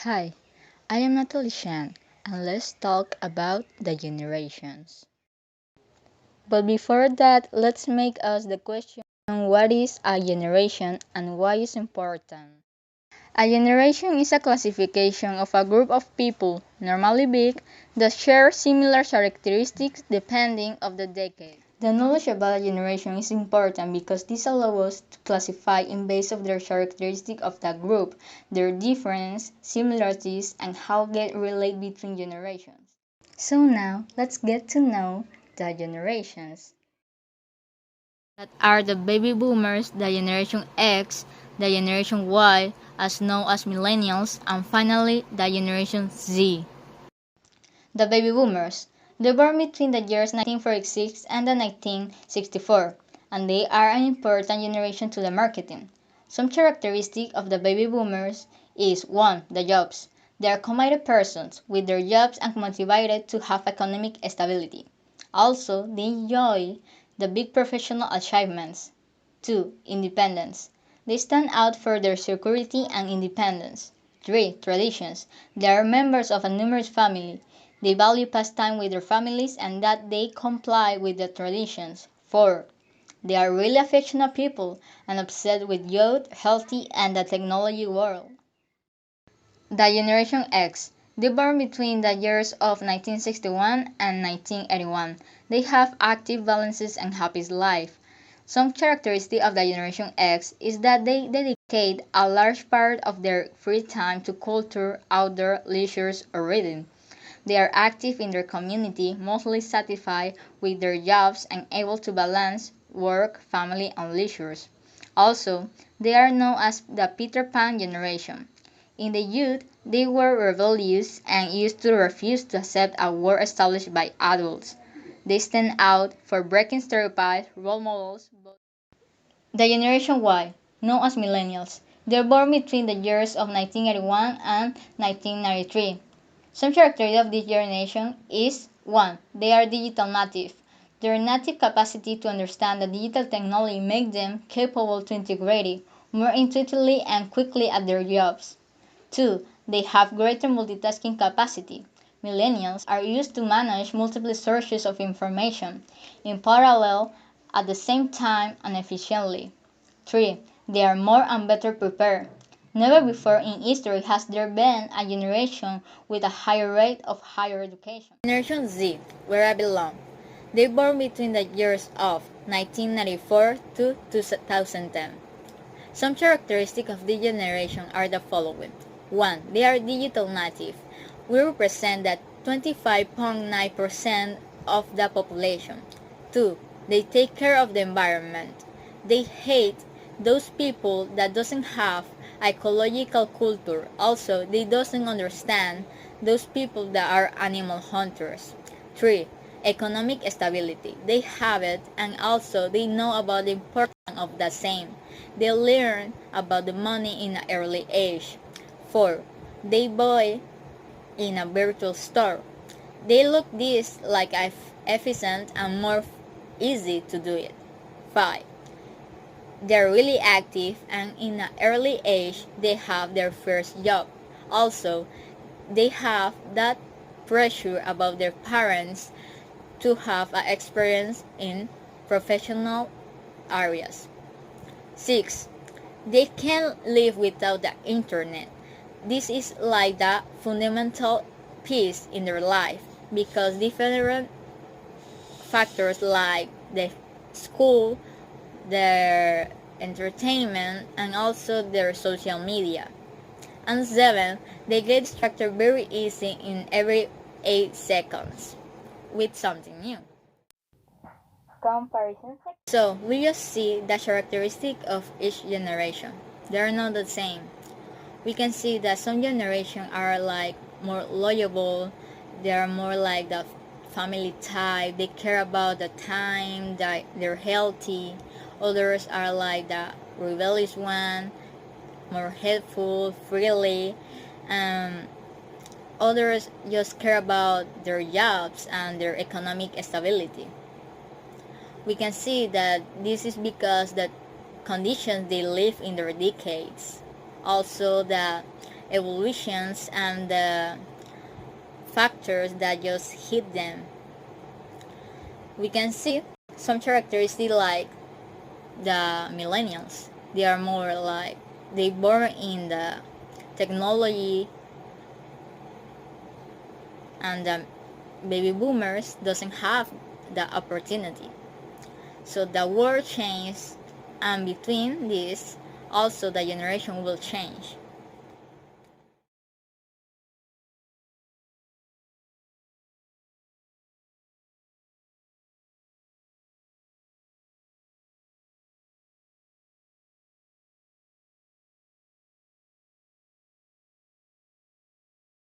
Hi, I am Natalie Chang, and let's talk about the generations. But before that, let's make us the question, what is a generation and why is important? A generation is a classification of a group of people, normally big, that share similar characteristics depending on the decade. The knowledge about a generation is important because this allows us to classify in base of their characteristic of that group, their difference, similarities, and how get relate between generations. So now, let's get to know the generations. That are the baby boomers, the generation X, the generation Y, as known as millennials, and finally the generation Z. The baby boomers. They born between the years 1946 and the 1964, and they are an important generation to the marketing. Some characteristics of the baby boomers is 1. The jobs. They are committed persons with their jobs and motivated to have economic stability. Also, they enjoy the big professional achievements. 2. Independence. They stand out for their security and independence. 3. Traditions. They are members of a numerous family. They value pastime with their families and that they comply with the traditions. 4. They are really affectionate people and obsessed with youth, healthy, and the technology world. The Generation X. They born between the years of 1961 and 1981. They have active, balanced, and happy life. Some characteristic of the Generation X is that they dedicate a large part of their free time to culture, outdoor, leisure, or reading. They are active in their community, mostly satisfied with their jobs and able to balance work, family, and leisure. Also, they are known as the Peter Pan generation. In the youth, they were rebellious and used to refuse to accept a world established by adults. They stand out for breaking stereotypes, role models. The Generation Y, known as millennials, they are born between the years of 1981 and 1993. Some characteristics of this generation is 1. They are digital native. Their native capacity to understand the digital technology makes them capable to integrate it more intuitively and quickly at their jobs. 2. They have greater multitasking capacity. Millennials are used to manage multiple sources of information in parallel at the same time and efficiently. 3. They are more and better prepared. Never before in history has there been a generation with a higher rate of higher education. Generation Z, where I belong. They born between the years of 1994 to 2010. Some characteristics of this generation are the following. 1. They are digital native. We represent that 25.9% of the population. 2. They take care of the environment. They hate those people that doesn't have ecological culture. Also, they doesn't understand those people that are animal hunters. 3. Economic stability. They have it and also they know about the importance of the same. They learn about the money in an early age. 4. They buy in a virtual store. They look this like efficient and more easy to do it. 5. They're really active and in an early age they have their first job. Also, they have that pressure about their parents to have an experience in professional areas. 6. They can't live without the internet. This is like the fundamental piece in their life because different factors like the school, their entertainment, and also their social media. And 7, they get distracted very easy in every 8 seconds with something new. Comparison. So we just see the characteristic of each generation. They are not the same. We can see that some generation are like more loyal, they are more like the family type, they care about the time, that they're healthy. Others are like the rebellious one, more helpful, freely. Others just care about their jobs and their economic stability. We can see that this is because the conditions they live in their decades. Also that evolutions and the factors that just hit them. We can see some characteristics like the millennials. They are more like they born in the technology, and the baby boomers doesn't have the opportunity. So the world changed, and between this also the generation will change.